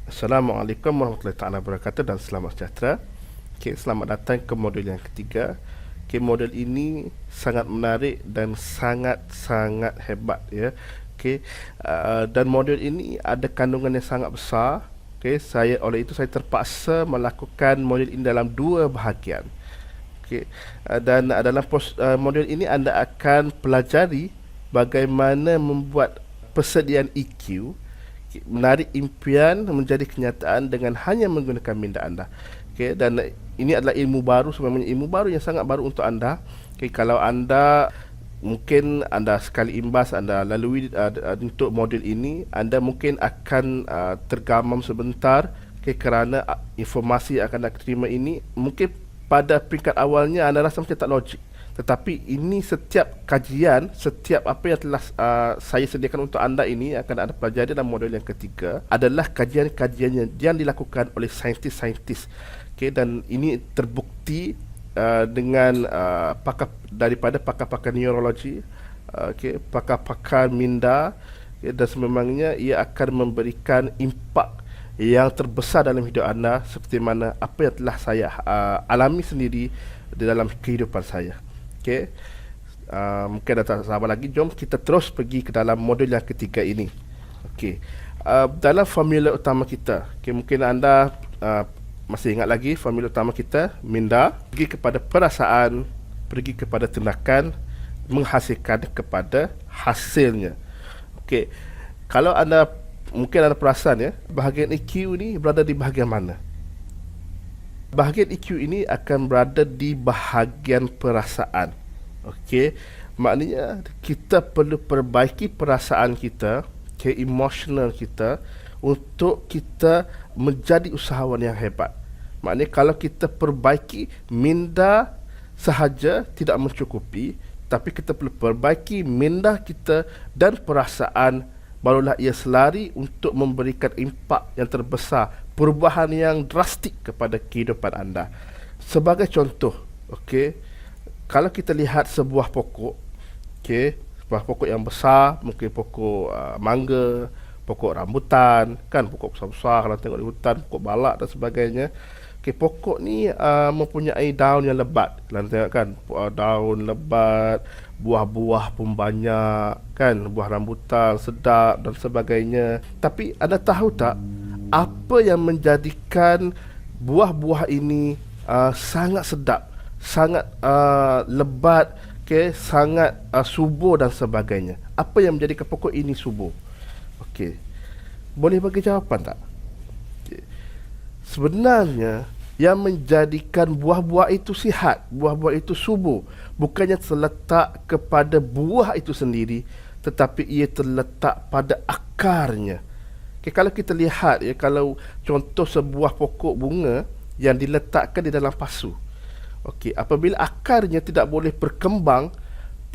Assalamualaikum warahmatullahi taala wabarakatuh dan selamat sejahtera. Selamat datang ke modul yang ketiga. Modul ini sangat menarik dan sangat-sangat hebat ya. Dan modul ini ada kandungan yang sangat besar. Oleh itu saya terpaksa melakukan modul ini dalam dua bahagian. Dan dalam modul ini anda akan pelajari bagaimana membuat persediaan EQ, menarik impian menjadi kenyataan dengan hanya menggunakan minda anda. Dan ini adalah ilmu baru, sebenarnya ilmu baru yang sangat baru untuk anda. Kalau anda mungkin anda sekali imbas anda lalui untuk modul ini, anda mungkin akan tergamam sebentar, kerana informasi yang akan anda terima ini mungkin pada peringkat awalnya anda rasa macam tak logik. Tetapi ini setiap kajian, setiap apa yang telah saya sediakan untuk anda ini akan anda pelajari dalam modul yang ketiga adalah kajian-kajian yang dilakukan oleh saintis-saintis. Dan ini terbukti dengan daripada pakar-pakar neurologi, pakar-pakar minda, dan sememangnya ia akan memberikan impak yang terbesar dalam hidup anda seperti mana apa yang telah saya alami sendiri di dalam kehidupan saya. Mungkin dah tak sabar lagi, jom kita terus pergi ke dalam modul yang ketiga ini. Dalam formula utama kita, mungkin anda masih ingat lagi formula utama kita, minda pergi kepada perasaan, pergi kepada tindakan, menghasilkan kepada hasilnya. Kalau anda mungkin anda perasan ya, bahagian EQ ni berada di bahagian mana? Bahagian EQ ini akan berada di bahagian perasaan. Maknanya kita perlu perbaiki perasaan kita, emosional kita, untuk kita menjadi usahawan yang hebat. Maknanya kalau kita perbaiki minda sahaja tidak mencukupi, tapi kita perlu perbaiki minda kita dan perasaan, barulah ia selari untuk memberikan impak yang terbesar, perubahan yang drastik kepada kehidupan anda. Sebagai contoh, kalau kita lihat sebuah pokok, sebuah pokok yang besar, mungkin pokok mangga, pokok rambutan, kan pokok besar-besar kalau tengok di hutan, pokok balak dan sebagainya. Pokok ni mempunyai daun yang lebat. Kalau tengok kan, daun lebat, buah-buah pun banyak, kan, buah rambutan sedap dan sebagainya. Tapi anda tahu tak apa yang menjadikan buah-buah ini sangat sedap, sangat lebat, sangat subur dan sebagainya? Apa yang menjadikan pokok ini subur? Boleh bagi jawapan tak? Sebenarnya yang menjadikan buah-buah itu sihat, buah-buah itu subur, bukannya terletak kepada buah itu sendiri, tetapi ia terletak pada akarnya. Kalau kita lihat ya, kalau contoh sebuah pokok bunga yang diletakkan di dalam pasu, apabila akarnya tidak boleh berkembang,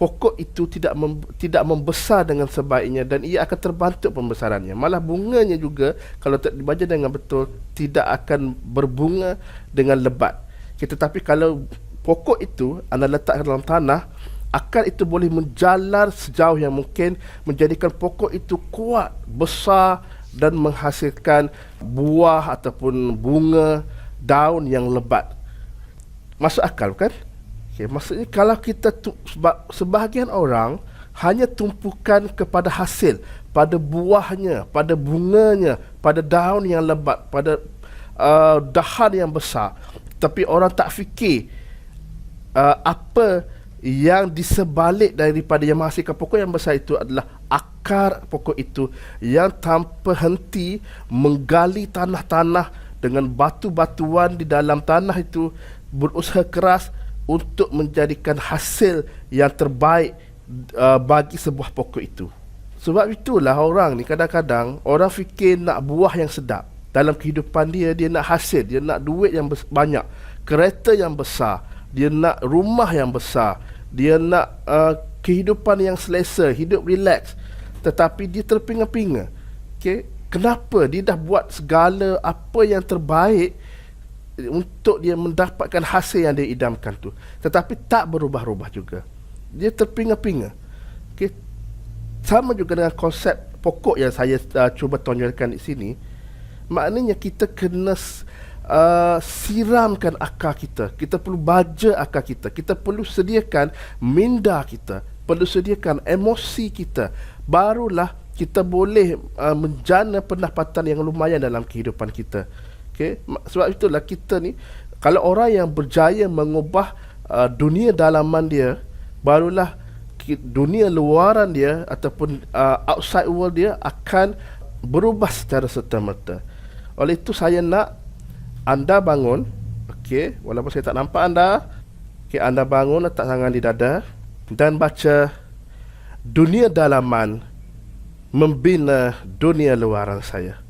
pokok itu tidak membesar dengan sebaiknya dan ia akan terbantuk pembesarannya. Malah bunganya juga kalau tak dibaca dengan betul tidak akan berbunga dengan lebat. Tetapi kalau pokok itu anda letak dalam tanah, akar itu boleh menjalar sejauh yang mungkin, menjadikan pokok itu kuat, besar dan menghasilkan buah ataupun bunga, daun yang lebat. Masuk akal kan? Maksudnya kalau kita sebahagian orang hanya tumpukan kepada hasil, pada buahnya, pada bunganya, pada daun yang lebat, pada dahan yang besar, tapi orang tak fikir apa yang di sebalik daripada yang menghasilkan pokok yang besar itu adalah akar pokok itu yang tanpa henti menggali tanah-tanah dengan batu-batuan di dalam tanah itu, berusaha keras untuk menjadikan hasil yang terbaik bagi sebuah pokok itu. Sebab itulah orang ni kadang-kadang orang fikir nak buah yang sedap dalam kehidupan dia, dia nak hasil, dia nak duit yang banyak, kereta yang besar, dia nak rumah yang besar, dia nak kehidupan yang selesa, hidup relax, tetapi dia terpinga-pinga. Kenapa dia dah buat segala apa yang terbaik untuk dia mendapatkan hasil yang dia idamkan tu, tetapi tak berubah-ubah juga, dia terpinga-pinga. Sama juga dengan konsep pokok yang saya cuba tonjolkan di sini. Maknanya kita kena siramkan akal kita. Kita perlu baja akal kita. Kita perlu sediakan minda kita, perlu sediakan emosi kita. Barulah kita boleh menjana pendapatan yang lumayan dalam kehidupan kita. Okay? Sebab itulah kita ni, kalau orang yang berjaya mengubah dunia dalaman dia, barulah dunia luaran dia ataupun outside world dia akan berubah secara serta-merta. Oleh itu saya nak anda bangun, okey, walaupun saya tak nampak anda, okey, anda bangun, letak tangan di dada dan baca dunia dalaman membina dunia luaran saya.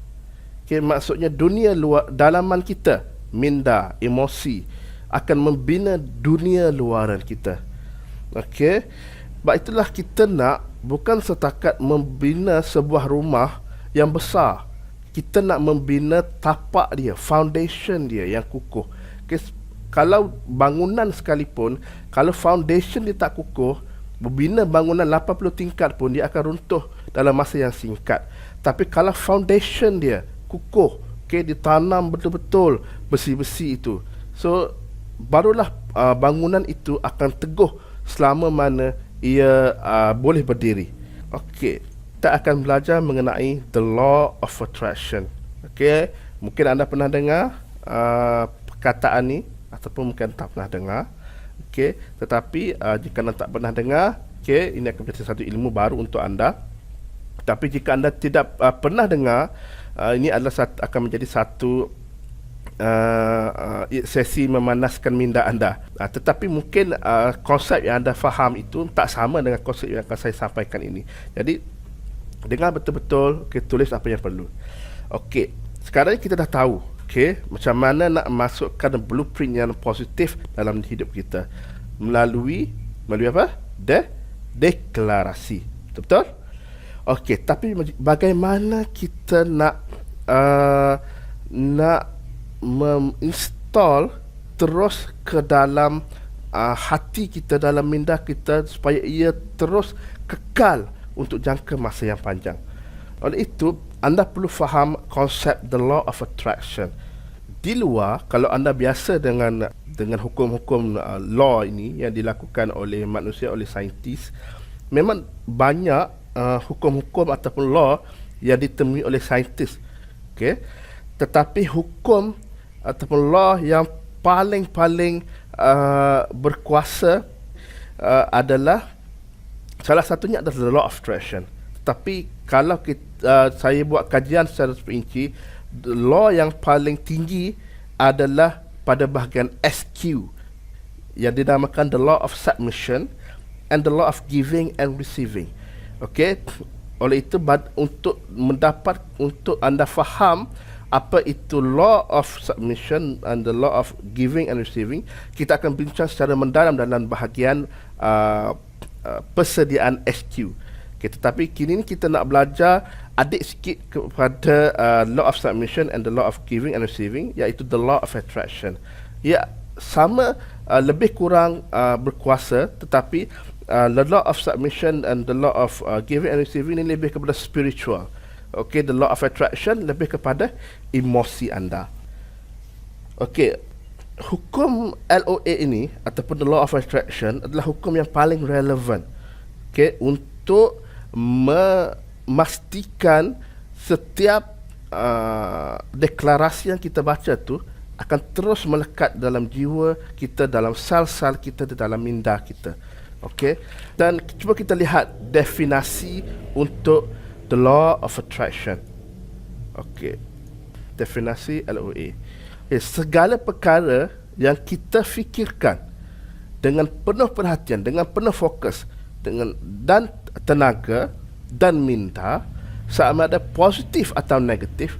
Okey, maksudnya dunia luar dalaman kita, minda, emosi akan membina dunia luaran kita. Okey. Sebab itulah kita nak bukan setakat membina sebuah rumah yang besar. Kita nak membina tapak dia, foundation dia yang kukuh. Okay, kalau bangunan sekalipun, kalau foundation dia tak kukuh, membina bangunan 80 tingkat pun dia akan runtuh dalam masa yang singkat. Tapi kalau foundation dia kukuh, okay, ditanam betul-betul besi-besi itu, so barulah bangunan itu akan teguh selama mana ia boleh berdiri. Okey, kita akan belajar mengenai the law of attraction. Okey, mungkin anda pernah dengar perkataan ni ataupun mungkin tak pernah dengar. Okey, tetapi jika anda tak pernah dengar, okey, ini akan menjadi satu ilmu baru untuk anda. Tapi jika anda tidak pernah dengar, ini adalah akan menjadi satu sesi memanaskan minda anda. Tetapi mungkin konsep yang anda faham itu tak sama dengan konsep yang akan saya sampaikan ini. Jadi dengar betul-betul, okay, tulis apa yang perlu. Okey, sekarang kita dah tahu, okay, macam mana nak masukkan blueprint yang positif dalam hidup kita melalui apa? Deklarasi. Betul? Okey, tapi bagaimana kita nak menginstall terus ke dalam hati kita, dalam minda kita, supaya ia terus kekal untuk jangka masa yang panjang. Oleh itu, anda perlu faham konsep the law of attraction. Di luar, kalau anda biasa dengan hukum-hukum law ini yang dilakukan oleh manusia, oleh saintis, memang banyak hukum-hukum ataupun law yang ditemui oleh saintis. Okay? Tetapi hukum ataupun law yang paling berkuasa adalah, salah satunya adalah the law of attraction. Tapi kalau saya buat kajian secara perinci, the law yang paling tinggi adalah pada bahagian SQ yang dinamakan the law of submission and the law of giving and receiving. Okey, oleh itu untuk anda faham apa itu law of submission and the law of giving and receiving, kita akan bincang secara mendalam dalam bahagian persediaan SQ. Okay, tetapi kini ni kita nak belajar adik sikit kepada law of submission and the law of giving and receiving, iaitu the law of attraction. Ya, sama lebih kurang berkuasa, tetapi the law of submission and the law of giving and receiving ini lebih kepada spiritual. Okay, the law of attraction lebih kepada emosi anda. Okay, hukum LOA ini ataupun the law of attraction adalah hukum yang paling relevan, okay, untuk memastikan setiap deklarasi yang kita baca tu akan terus melekat dalam jiwa kita, dalam sel-sel kita, di dalam minda kita. Okay, dan cuba kita lihat definasi untuk the law of attraction. Okey, definisi LOA. Segala perkara yang kita fikirkan dengan penuh perhatian, dengan penuh fokus, dan tenaga dan minda, sama ada positif atau negatif,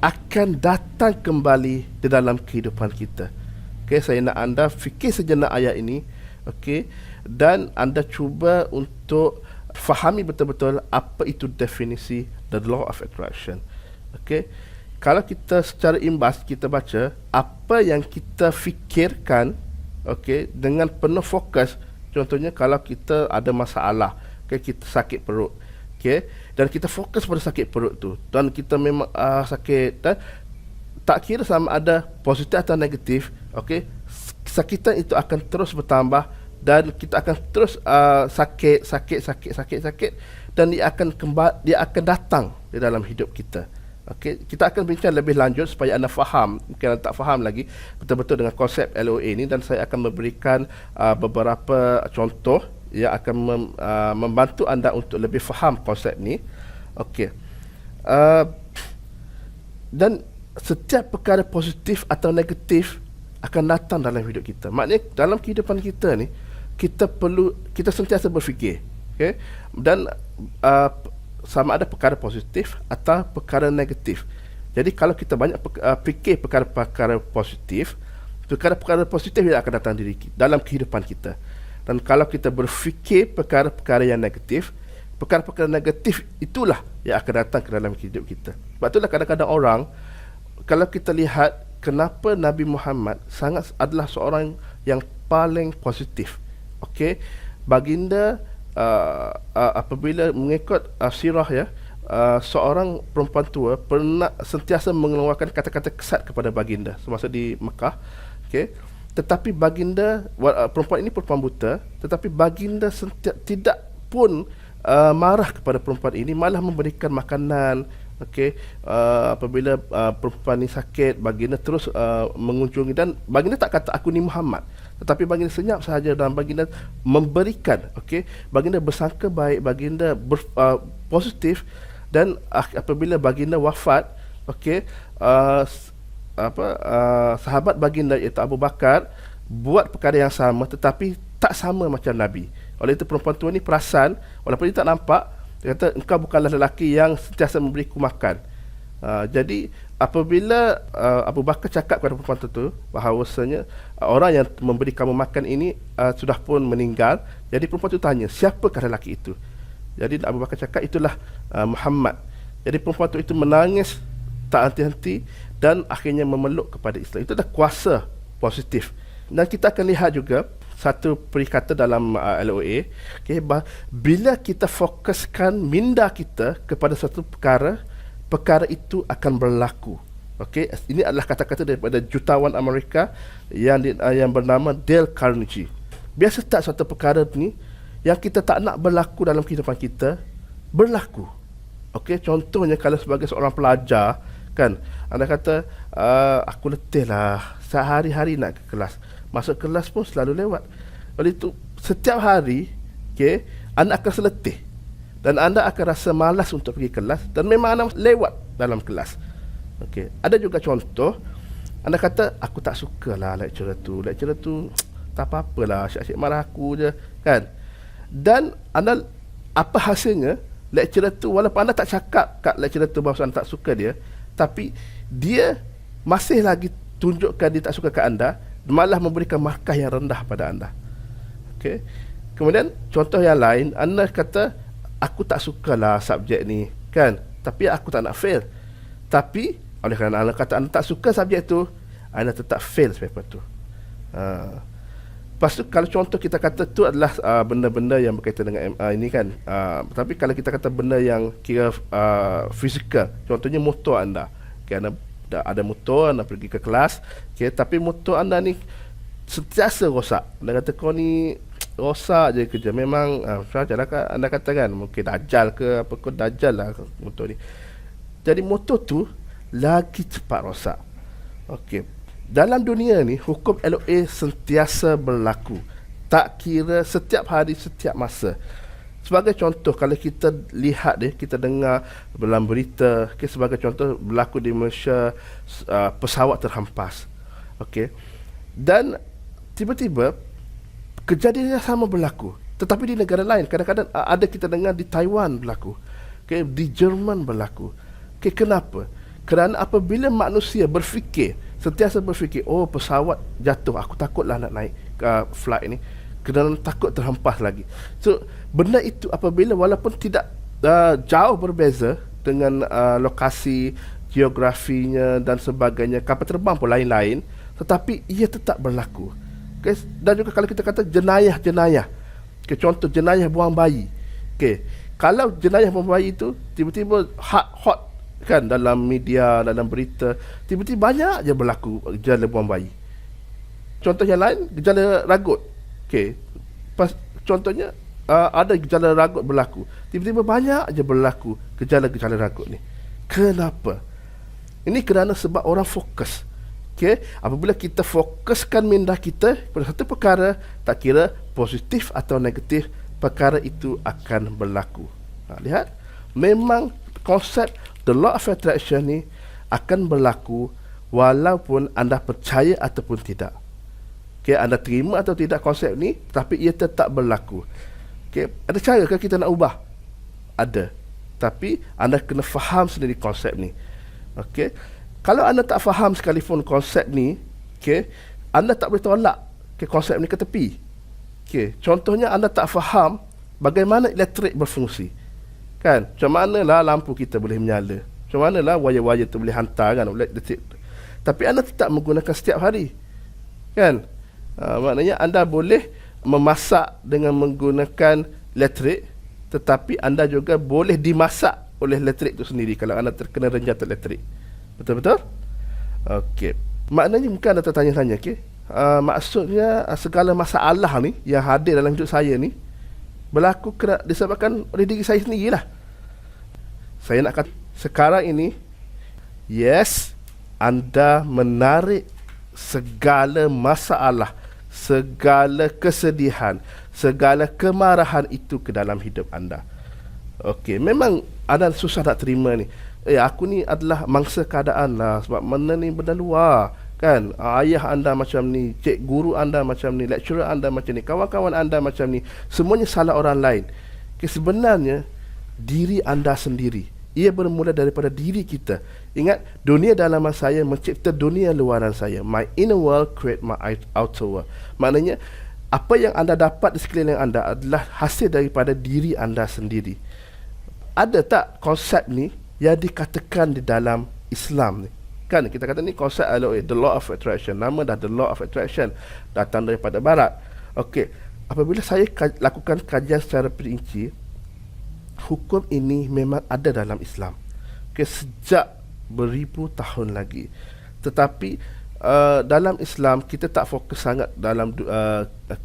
akan datang kembali di dalam kehidupan kita. Okey, saya nak anda fikir sejenak ayat ini, okey, dan anda cuba untuk fahami betul-betul apa itu definisi the law of attraction. Okey, kalau kita secara imbas kita baca apa yang kita fikirkan, okey, dengan penuh fokus. Contohnya kalau kita ada masalah, okey, kita sakit perut, Okay, dan kita fokus pada sakit perut tu, dan kita memang sakit, dan tak kira sama ada positif atau negatif, okay, sakitan itu akan terus bertambah, dan kita akan terus sakit, dan dia akan datang di dalam hidup kita. Okay, kita akan bincang lebih lanjut supaya anda faham, mungkin anda tak faham lagi betul-betul dengan konsep LOA ni, dan saya akan memberikan beberapa contoh yang akan membantu anda untuk lebih faham konsep ni. Okey. Dan setiap perkara positif atau negatif akan datang dalam hidup kita. Maknanya dalam kehidupan kita ni, kita sentiasa berfikir, okey, dan sama ada perkara positif atau perkara negatif. Jadi kalau kita banyak fikir perkara-perkara positif yang akan datang dalam kehidupan kita. Dan kalau kita berfikir perkara-perkara yang negatif, perkara-perkara negatif itulah yang akan datang ke dalam hidup kita. Sebab itulah kadang-kadang orang, kalau kita lihat kenapa Nabi Muhammad adalah seorang yang paling positif. Okey, baginda apabila mengikut sirah ya, seorang perempuan tua pernah sentiasa mengeluarkan kata-kata kesat kepada baginda semasa di Mekah. Okey, tetapi baginda, perempuan ini perempuan buta, tetapi baginda tidak pun marah kepada perempuan ini, malah memberikan makanan. Okey, apabila perempuan ini sakit, baginda terus mengunjungi, dan baginda tak kata aku ni Muhammad, tetapi baginda senyap sahaja, dan baginda memberikan. Okey, baginda bersangka baik, baginda positif, dan apabila baginda wafat, okey, sahabat baginda iaitu Abu Bakar buat perkara yang sama, tetapi tak sama macam Nabi. Oleh itu perempuan tua ni perasan, walaupun dia tak nampak, dia kata engkau bukanlah lelaki yang sentiasa memberiku makan. Jadi apabila Abu Bakar cakap kepada perempuan itu bahawasanya orang yang memberi kamu makan ini sudah pun meninggal, jadi perempuan itu tanya, siapakah lelaki itu? Jadi Abu Bakar cakap itulah Muhammad. Jadi perempuan itu menangis tak henti-henti, dan akhirnya memeluk kepada Islam. Itu dah kuasa positif. Dan kita akan lihat juga satu perikata dalam LOA, okay, bila kita fokuskan minda kita kepada satu perkara, perkara itu akan berlaku. Okay, ini adalah kata-kata daripada jutawan Amerika yang bernama Dale Carnegie. Biasa tak suatu perkara ni yang kita tak nak berlaku dalam kehidupan kita, berlaku. Okay, contohnya kalau sebagai seorang pelajar, kan, anda kata aku letih lah, sehari-hari nak ke kelas, masuk kelas pun selalu lewat. Oleh itu setiap hari, okay, anda akan seletih, dan anda akan rasa malas untuk pergi kelas, dan memang anda lewat dalam kelas. Okay. Ada juga contoh, anda kata aku tak suka lah lecturer tu tak apa-apalah, asyik-asyik marah aku je, kan. Dan anda, apa hasilnya? Lecturer tu, walaupun anda tak cakap kat lecturer tu bahawa anda tak suka dia, tapi dia masih lagi tunjukkan dia tak suka kat anda, malah memberikan markah yang rendah pada anda. Okay. Kemudian contoh yang lain, anda kata aku tak sukalah subjek ni, kan, tapi aku tak nak fail. Tapi oleh kerana anda kata anda tak suka subjek tu, anda tetap fail paper tu. Lepas tu kalau contoh kita kata tu adalah benda-benda yang berkaitan dengan ini, kan, tapi kalau kita kata benda yang kira fizikal, contohnya motor anda, okay, anda ada motor, anda pergi ke kelas, okay, tapi motor anda ni sentiasa rosak. Anda kata kau ni rosak je kerja, memang macam anda kata, kan, mungkin dajal ke apa, kau dajal lah motor ni. Jadi motor tu lagi cepat rosak. Okey, dalam dunia ni hukum LOA sentiasa berlaku, tak kira setiap hari, setiap masa. Sebagai contoh, kalau kita lihat kita dengar dalam berita, okay, sebagai contoh berlaku di Malaysia, pesawat terhempas. Okey, dan tiba-tiba kejadian yang sama berlaku, tetapi di negara lain. Kadang-kadang ada kita dengar di Taiwan berlaku, okay, di Jerman berlaku. Okay, kenapa? Kerana apabila manusia sentiasa berfikir, oh pesawat jatuh, aku takutlah nak naik flight ni, kerana takut terhempas lagi. So benda itu apabila walaupun tidak jauh berbeza dengan lokasi, geografinya dan sebagainya, kapal terbang pun lain-lain, tetapi ia tetap berlaku. Okay? Dan juga kalau kita kata jenayah, okay, contoh jenayah buang bayi, okay, Kalau jenayah bom bayi itu tiba-tiba hot kan dalam media, dalam berita, tiba-tiba banyak je berlaku gejala bom bayi. Contoh yang lain, gejala ragut. Okey. Contohnya ada gejala ragut berlaku. Tiba-tiba banyak je berlaku gejala-gejala ragut ni. Kenapa? Ini kerana sebab orang fokus. Okey, apabila kita fokuskan minda kita pada satu perkara, tak kira positif atau negatif, perkara itu akan berlaku. Lihat, memang konsep the law of attraction ni akan berlaku walaupun anda percaya ataupun tidak. Okay, anda terima atau tidak konsep ni, tapi ia tetap berlaku. Okay, ada cara ke kita nak ubah? Ada. Tapi anda kena faham sendiri konsep ni. Okay, kalau anda tak faham sekalipun konsep ni, okay, anda tak boleh tolak konsep ni ke tepi. Okay, contohnya anda tak faham bagaimana elektrik berfungsi. Kan? Macam manalah lampu kita boleh menyala. Macam manalah wayar-wayar tu boleh hantar kan elektrik. Tapi anda tidak menggunakan setiap hari. Kan? Maknanya anda boleh memasak dengan menggunakan elektrik, tetapi anda juga boleh dimasak oleh elektrik itu sendiri kalau anda terkena renjatan elektrik. Betul-betul? Okey. Maknanya bukan anda tertanya-tanya, okey. Maksudnya segala masalah ni yang hadir dalam hidup saya ni berlaku disebabkan oleh diri saya sendirilah. Saya nak kata sekarang ini, yes, anda menarik segala masalah, segala kesedihan, segala kemarahan itu ke dalam hidup anda. Okey, memang anda susah nak terima ni. Aku ni adalah mangsa keadaan lah, sebab mana ni benda luar. Kan, ayah anda macam ni, cik guru anda macam ni, lecturer anda macam ni, kawan-kawan anda macam ni, semuanya salah orang lain. Okay, sebenarnya diri anda sendiri, ia bermula daripada diri kita. Ingat, dunia dalaman saya mencipta dunia luaran saya. My inner world create my outer world. Maknanya apa yang anda dapat di sekeliling anda adalah hasil daripada diri anda sendiri. Ada tak konsep ni yang dikatakan di dalam Islam ni? Kan kita kata ni konsep the law of attraction. Nama dah the law of attraction, datang daripada barat. Okey, apabila saya lakukan kajian secara perinci, hukum ini memang ada dalam Islam. Okey, sejak beribu tahun lagi. Tetapi dalam Islam kita tak fokus sangat dalam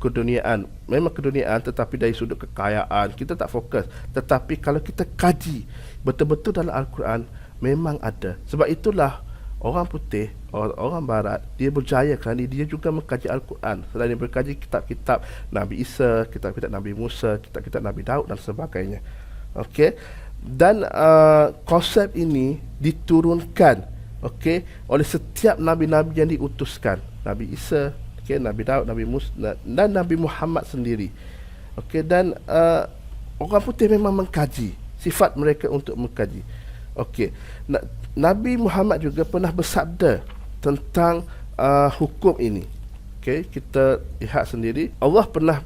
keduniaan. Memang keduniaan, tetapi dari sudut kekayaan kita tak fokus. Tetapi kalau kita kaji betul-betul dalam Al-Quran, memang ada. Sebab itulah orang putih, orang barat, dia berjaya kerana dia juga mengkaji Al-Quran. Selain dia berkaji kitab-kitab Nabi Isa, kitab-kitab Nabi Musa, kitab-kitab Nabi Daud dan sebagainya. Okey, dan konsep ini diturunkan, okey, oleh setiap nabi-nabi yang diutuskan. Nabi Isa, okey, Nabi Daud, Nabi Musa dan Nabi Muhammad sendiri. Okey, dan orang putih memang mengkaji, sifat mereka untuk mengkaji. Okey, Nabi Muhammad juga pernah bersabda tentang hukum ini. Okey, kita lihat sendiri. Allah pernah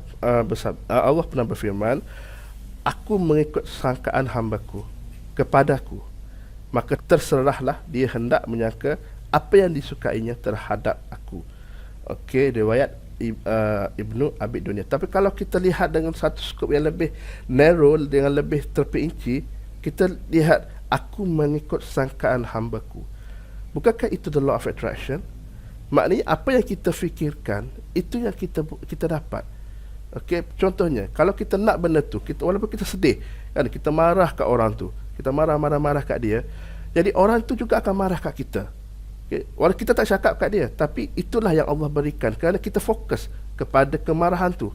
Allah pernah berfirman, aku mengikut sangkaan hambaku kepadaku, maka terserahlah dia hendak menyangka apa yang disukainya terhadap aku. Okey, riwayat Ibnu Abi Dunya. Tapi kalau kita lihat dengan satu skop yang lebih narrow, dengan lebih terperinci, kita lihat aku mengikut sangkaan hambaku. Bukankah itu the law of attraction? Maknanya apa yang kita fikirkan, itu yang kita dapat. Okey, contohnya kalau kita nak benda tu, walaupun kita sedih, kan, kita marah kat orang tu, kita marah kat dia, jadi orang tu juga akan marah kat kita. Okay. Walaupun kita tak cakap kat dia, tapi itulah yang Allah berikan kerana kita fokus kepada kemarahan tu.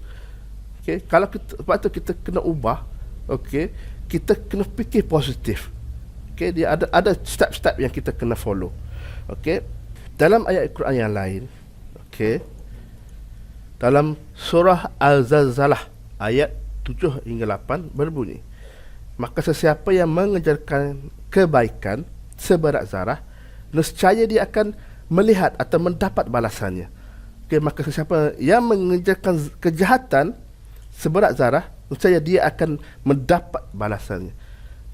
Okay. Kalau kita, sebab tu kita kena ubah. Okay. Kita kena fikir positif. Okay. Dia ada step-step yang kita kena follow. Okay. Dalam ayat Al-Quran yang lain, okay, dalam surah Al-Zalzalah ayat 7 hingga 8 berbunyi, maka sesiapa yang mengejarkan kebaikan seberat zarah, nescaya dia akan melihat atau mendapat balasannya. Okay, maka sesiapa yang mengejarkan kejahatan seberat zarah, nescaya dia akan mendapat balasannya.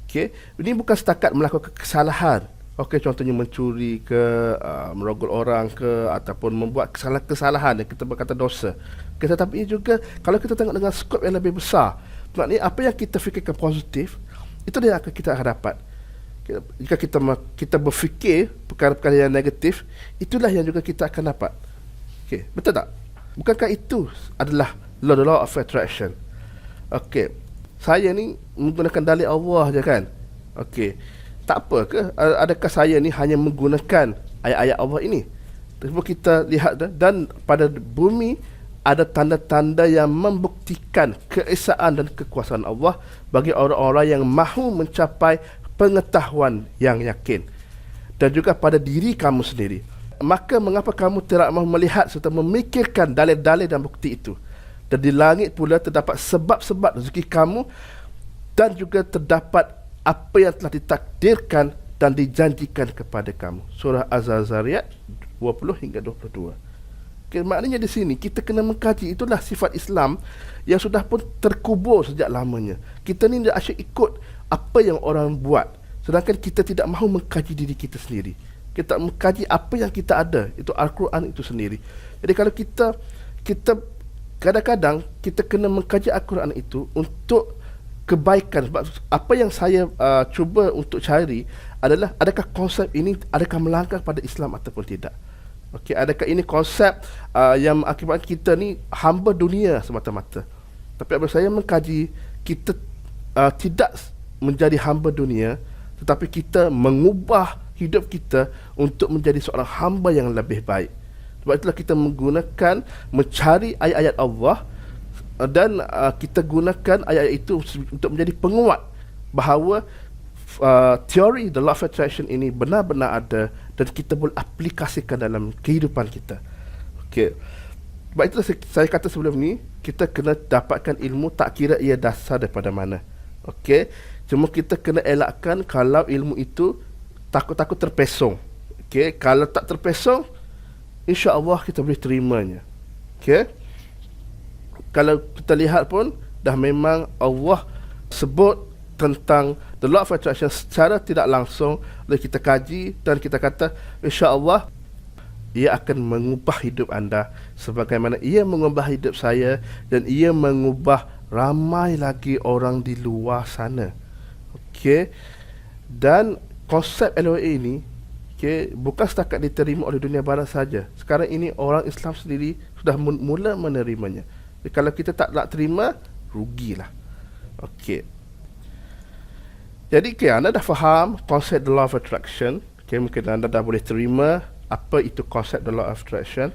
Okay, ini bukan setakat melakukan kesalahan. Okey, contohnya mencuri ke, merogol orang ke, ataupun membuat kesalahan yang kita berkata dosa. Okay, tetapi juga kalau kita tengok dengan skop yang lebih besar, Maknanya apa yang kita fikirkan positif, itu yang kita akan dapat. Jika kita berfikir perkara-perkara yang negatif, itulah yang juga kita akan dapat. Okey, betul tak? Bukankah itu adalah law of attraction? Okey, saya ni menggunakan dalil Allah je kan? Okey, tak apa ke? Adakah saya ni hanya menggunakan ayat-ayat Allah ini? Cuba kita lihat dan pada bumi ada tanda-tanda yang membuktikan keesaan dan kekuasaan Allah bagi orang-orang yang mahu mencapai pengetahuan yang yakin, dan juga pada diri kamu sendiri. Maka mengapa kamu tidak mahu melihat serta memikirkan dalil-dalil dan bukti itu? Dan di langit pula terdapat sebab-sebab rezeki kamu, dan juga terdapat apa yang telah ditakdirkan dan dijanjikan kepada kamu. Surah Az-Zariyat 20 hingga 22. Okay, maknanya di sini kita kena mengkaji. Itulah sifat Islam yang sudah pun terkubur sejak lamanya. Kita ni dah asyik ikut apa yang orang buat, sedangkan kita tidak mahu mengkaji diri kita sendiri. Kita mengkaji apa yang kita ada, itu Al-Quran itu sendiri. Jadi kalau kita kadang-kadang kita kena mengkaji Al-Quran itu untuk kebaikan. Sebab apa yang saya cuba untuk cari adalah, adakah konsep ini adakah melangkah pada Islam ataupun tidak. Okey, adakah ini konsep yang akibat kita ni hamba dunia semata-mata. Tapi apabila saya mengkaji, kita tidak menjadi hamba dunia, tetapi kita mengubah hidup kita untuk menjadi seorang hamba yang lebih baik. Sebab itulah kita mencari ayat-ayat Allah, dan kita gunakan ayat-ayat itu untuk menjadi penguat bahawa teori the law of attraction ini benar-benar ada dan kita boleh aplikasikan dalam kehidupan kita. Okey. Sebab itulah saya kata sebelum ni, kita kena dapatkan ilmu tak kira ia dasar daripada mana. Okey. Cuma kita kena elakkan kalau ilmu itu takut-takut terpesong. Okey, kalau tak terpesong, insya-Allah kita boleh terimanya. Okey. Kalau kita lihat pun dah memang Allah sebut tentang the law of attraction secara tidak langsung. Lalu kita kaji dan kita kata insya-Allah ia akan mengubah hidup anda sebagaimana ia mengubah hidup saya, dan ia mengubah ramai lagi orang di luar sana. Okey. Dan konsep LOA ini, okey, bukan setakat diterima oleh dunia barat saja. Sekarang ini orang Islam sendiri sudah mula menerimanya. Jadi, kalau kita tak nak terima, rugilah. Okey. Jadi anda dah faham konsep the law of attraction. Okay, mungkin anda dah boleh terima apa itu konsep the law of attraction.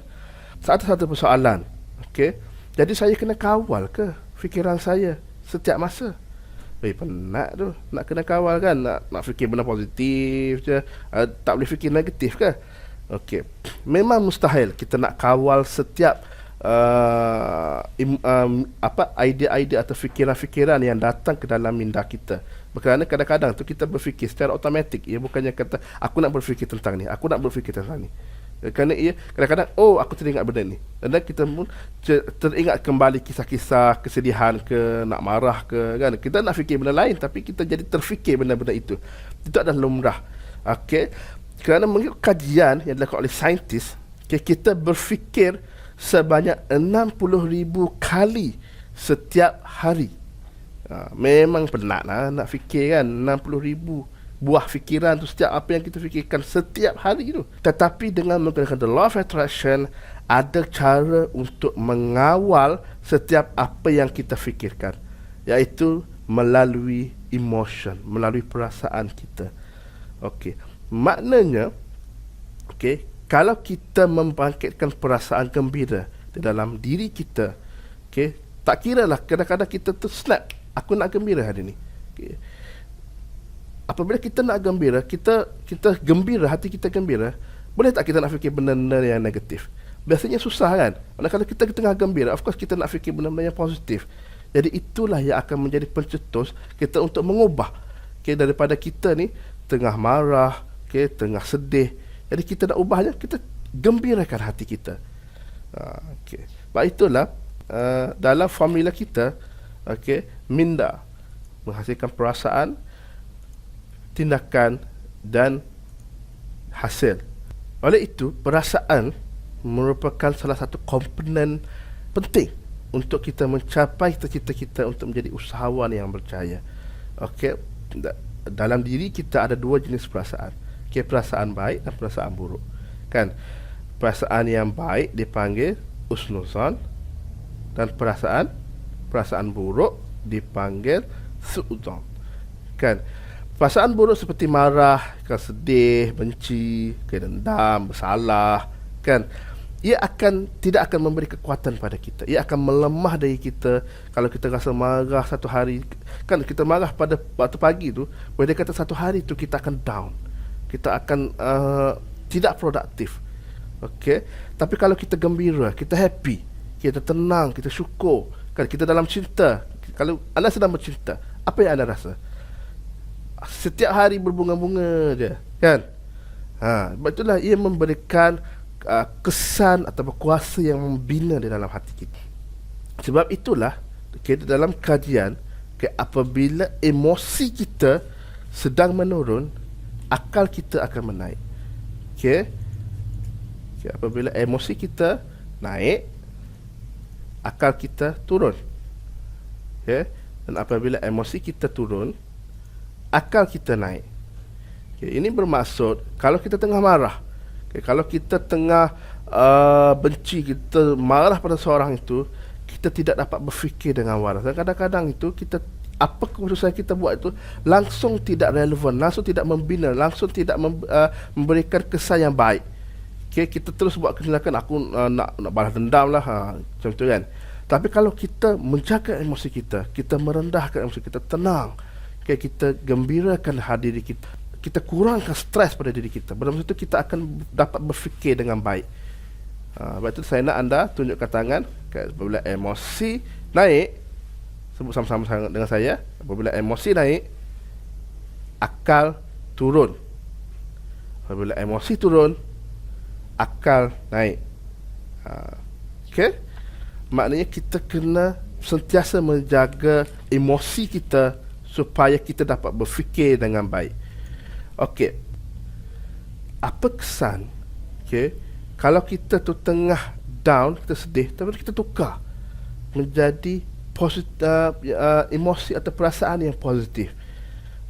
Satu persoalan. Okay, jadi saya kena kawal ke fikiran saya setiap masa? Penat tu. Nak kena kawal kan? Nak fikir benda positif je. Tak boleh fikir negatif ke? Okay, memang mustahil kita nak kawal setiap idea-idea atau fikiran-fikiran yang datang ke dalam minda kita. Kerana kadang-kadang tu kita berfikir secara automatik. Ia bukannya kata aku nak berfikir tentang ni, aku nak berfikir tentang ni. Kerana ia kadang-kadang aku teringat benda ni, dan kita pun teringat kembali kisah-kisah kesedihan ke, nak marah ke kan. Kita nak fikir benda lain tapi kita jadi terfikir benda-benda itu. Itu adalah lumrah. Okey. Kerana mengikut kajian yang dilakukan oleh saintis, kita berfikir sebanyak 60,000 kali setiap hari. Memang penat lah nak fikir kan, 60,000 buah fikiran tu, setiap apa yang kita fikirkan setiap hari tu. Tetapi dengan menggunakan the law of attraction, ada cara untuk mengawal setiap apa yang kita fikirkan, iaitu melalui emotion, melalui perasaan kita. Okey, maknanya kalau kita membangkitkan perasaan gembira di dalam diri kita, tak kira lah kadang-kadang kita tu snap, aku nak gembira hari ni. Apabila kita nak gembira, kita gembira, hati kita gembira, boleh tak kita nak fikir benda-benda yang negatif? Biasanya susah kan. Kalau kita tengah gembira, of course kita nak fikir benda-benda yang positif. Jadi itulah yang akan menjadi pencetus kita untuk mengubah daripada kita ni tengah marah, tengah sedih. Jadi kita nak ubahnya, kita gembirakan hati kita. Sebab itulah dalam formula kita, minda menghasilkan perasaan, tindakan dan hasil. Oleh itu, perasaan merupakan salah satu komponen penting untuk kita mencapai cita-cita kita untuk menjadi usahawan yang berjaya. Okey, dalam diri kita ada dua jenis perasaan. Okey, perasaan baik dan perasaan buruk. Kan? Perasaan yang baik dipanggil husnuzan dan perasaan buruk dipanggil suudzon. Kan? Perasaan buruk seperti marah, kan, sedih, benci, dendam, bersalah, kan, ia tidak akan memberi kekuatan pada kita. Ia akan melemah dari kita. Kalau kita rasa marah satu hari, kan kita marah pada waktu pagi tu, boleh dia kata satu hari tu kita akan down. Kita akan tidak produktif. Okey. Tapi kalau kita gembira, kita happy, kita tenang, kita syukur, kan, kita dalam cinta. Kalau anda sedang bercinta, apa yang anda rasa? Setiap hari berbunga-bunga je, kan? Sebab itulah ia memberikan kesan atau kuasa yang membina di dalam hati kita. Sebab itulah, okay, dalam kajian, okay, apabila emosi kita sedang menurun, akal kita akan menaik. Okay? Okay, apabila emosi kita naik, akal kita turun. Okay? Dan apabila emosi kita turun, akal kita naik. Okay, ini bermaksud kalau kita tengah marah, okay, kalau kita tengah benci, kita marah pada seorang itu, kita tidak dapat berfikir dengan waras. Dan kadang-kadang itu kita, apa keputusan kita buat itu langsung tidak relevan, langsung tidak membina, langsung tidak memberikan kesan yang baik. Okay, kita terus buat tindakan, aku nak balas dendam lah, macam tu kan. Tapi kalau kita menjaga emosi kita, kita merendahkan emosi kita, tenang, okay, kita gembirakan diri kita, kita kurangkan stres pada diri kita, pada masa itu kita akan dapat berfikir dengan baik. Sebab itu saya nak anda tunjukkan tangan, okay, apabila emosi naik, sebut sama-sama dengan saya, apabila emosi naik, akal turun. Apabila emosi turun, akal naik. Okay, maknanya kita kena sentiasa menjaga emosi kita supaya kita dapat berfikir dengan baik. Okey, apa kesan, okey, kalau kita tu tengah down, kita sedih, tapi kita tukar menjadi emosi atau perasaan yang positif.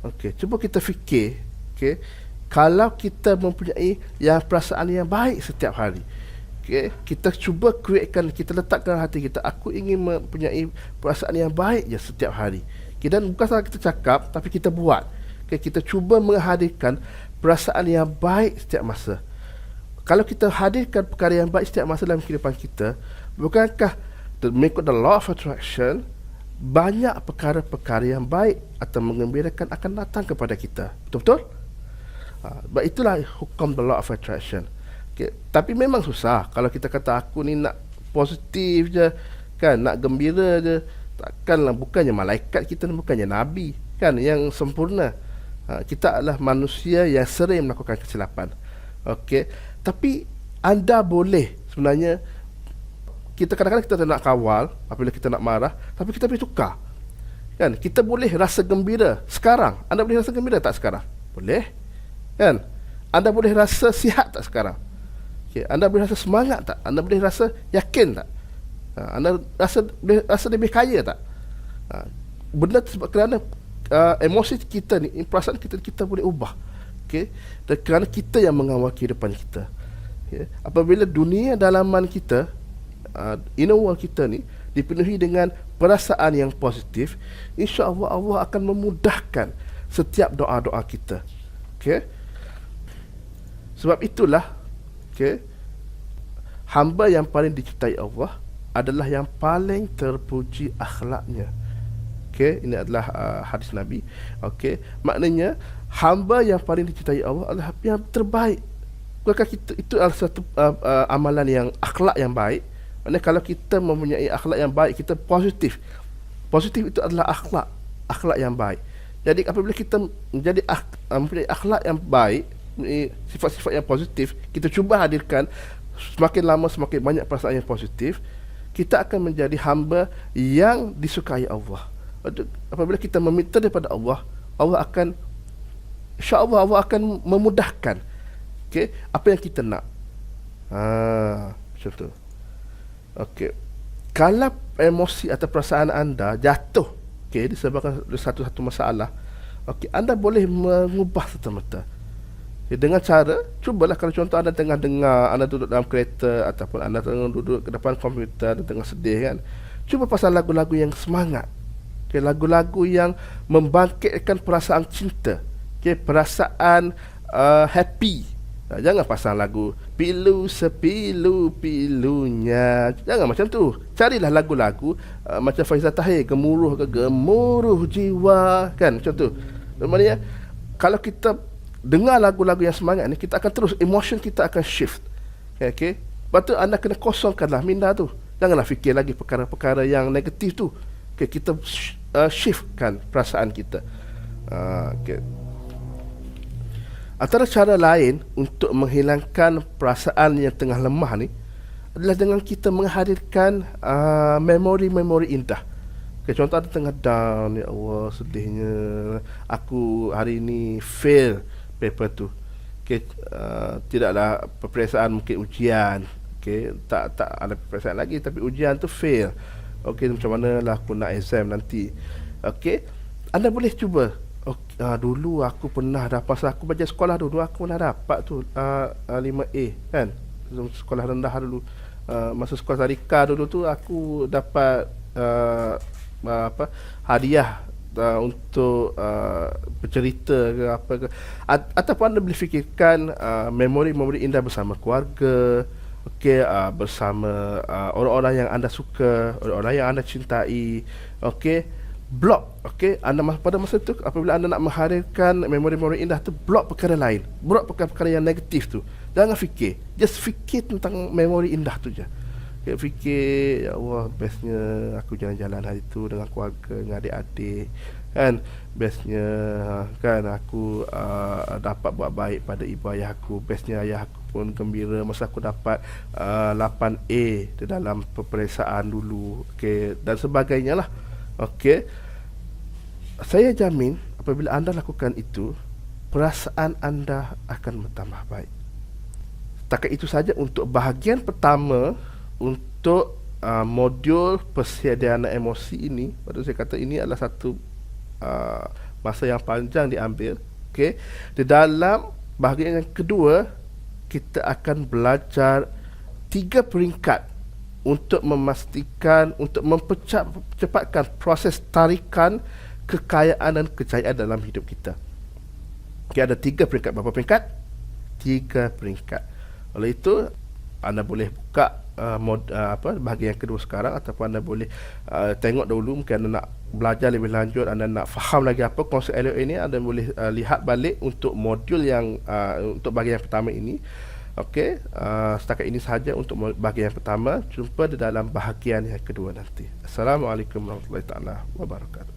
Okey, cuba kita fikir, okey, kalau kita mempunyai yang perasaan yang baik setiap hari, okey, kita cuba createkan, kita letakkan hati kita, aku ingin mempunyai perasaan yang baik je setiap hari. Dan bukan sahaja kita cakap, tapi kita buat. Okay, kita cuba menghadirkan perasaan yang baik setiap masa. Kalau kita hadirkan perkara yang baik setiap masa dalam kehidupan kita, bukankah mengikut the law of attraction, banyak perkara-perkara yang baik atau menggembirakan akan datang kepada kita. Betul-betul? Sebab itulah hukum the law of attraction. Okay, tapi memang susah. Kalau kita kata aku ni nak positif je, kan, nak gembira je, takkanlah, bukannya malaikat kita ni, bukannya nabi, kan, yang sempurna. Kita adalah manusia yang sering melakukan kesilapan. Okey, tapi anda boleh sebenarnya, kita kadang-kadang kita nak kawal apabila kita nak marah, tapi kita boleh tukar. Kan, kita boleh rasa gembira sekarang. Anda boleh rasa gembira tak sekarang? Boleh. Kan? Anda boleh rasa sihat tak sekarang? Okey, anda boleh rasa semangat tak? Anda boleh rasa yakin tak? Anda rasa lebih kaya tak? Benda sebab kerana emosi kita ni, perasaan kita boleh ubah. Okay? Dan kerana kita yang mengawal kehidupan kita. Okay? Apabila dunia dalaman kita, inner world kita ni dipenuhi dengan perasaan yang positif, insya-Allah Allah akan memudahkan setiap doa-doa kita. Okay? Sebab itulah, okay, hamba yang paling dicintai Allah adalah yang paling terpuji akhlaknya. Okey, ini adalah hadis Nabi. Okey, maknanya hamba yang paling dicintai Allah adalah yang terbaik. Bukankah kita itu adalah satu amalan yang akhlak yang baik? Maknanya kalau kita mempunyai akhlak yang baik, kita positif. Positif itu adalah akhlak yang baik. Jadi apabila kita menjadi mempunyai akhlak yang baik, sifat-sifat yang positif, kita cuba hadirkan, semakin lama semakin banyak perasaan yang positif, kita akan menjadi hamba yang disukai Allah. Apabila kita meminta daripada Allah, Allah akan, insya-Allah Allah akan memudahkan, apa yang kita nak. Macam tu. Okey. Kalau emosi atau perasaan anda jatuh, okey, disebabkan satu-satu masalah, okey, anda boleh mengubah serta-merta. Okay, dengan cara, cubalah kalau contoh anda tengah dengar, anda duduk dalam kereta ataupun anda tengah duduk ke depan komputer dan tengah sedih kan, cuba pasang lagu-lagu yang semangat. Okay, lagu-lagu yang membangkitkan perasaan cinta, okay, perasaan happy. Jangan pasang lagu pilu sepilu pilunya, jangan macam tu. Carilah lagu-lagu macam Faizal Tahir, gemuruh ke gemuruh jiwa, kan, macam tu. Maknanya kalau kita dengar lagu-lagu yang semangat ni, kita akan terus, emotion kita akan shift. Okay. Lepas tu anda kena kosongkanlah minda tu. Janganlah fikir lagi perkara-perkara yang negatif tu. Okay, kita shiftkan perasaan kita. Okay. Antara cara lain untuk menghilangkan perasaan yang tengah lemah ni adalah dengan kita menghadirkan memori-memori indah. Okay, contoh ada tengah down, ya Allah sedihnya, aku hari ini fail paper tu. Okay, tidaklah peperiksaan, mungkin ujian. Okay, tak ada peperiksaan lagi tapi ujian tu fail. Okay, macam mana lah aku nak exam nanti. Okay, anda boleh cuba. Dulu aku pernah dapat, masa aku belajar sekolah dulu aku pernah dapat tu 5A kan, sekolah rendah dulu. Masa sekolah tadika dulu tu aku dapat hadiah untuk bercerita ke apa ke, ataupun anda boleh fikirkan memori-memori indah bersama keluarga. Okey, bersama orang-orang yang anda suka, orang-orang yang anda cintai. Okey, block. Okey, anda pada masa tu apabila anda nak menghadirkan memori-memori indah tu, block perkara lain, block perkara-perkara yang negatif tu. Jangan fikir, just fikir tentang memori indah tu je. Okay, fikir, ya Allah bestnya aku jalan-jalan hari tu dengan keluarga, dengan adik-adik kan, bestnya kan aku dapat buat baik pada ibu ayah aku, bestnya ayah aku pun gembira masa aku dapat 8A di dalam peperiksaan dulu. Okey, dan sebagainya lah. Okey, saya jamin apabila anda lakukan itu, perasaan anda akan bertambah baik. Setakat itu saja untuk bahagian pertama untuk modul persediaan emosi ini. Pada saya kata ini adalah satu masa yang panjang diambil. Okey, di dalam bahagian yang kedua kita akan belajar 3 peringkat untuk memastikan, untuk mempercepatkan proses tarikan kekayaan dan kejayaan dalam hidup kita. Okay, ada 3 peringkat. Berapa peringkat? 3 peringkat. Oleh itu, anda boleh buka bahagian yang kedua sekarang, ataupun anda boleh tengok dahulu. Mungkin anda nak belajar lebih lanjut, anda nak faham lagi apa konsep LOA ini, anda boleh lihat balik untuk modul yang untuk bahagian yang pertama ini. Okey, setakat ini sahaja untuk bahagian yang pertama. Jumpa di dalam bahagian yang kedua nanti. Assalamualaikum warahmatullahi wabarakatuh.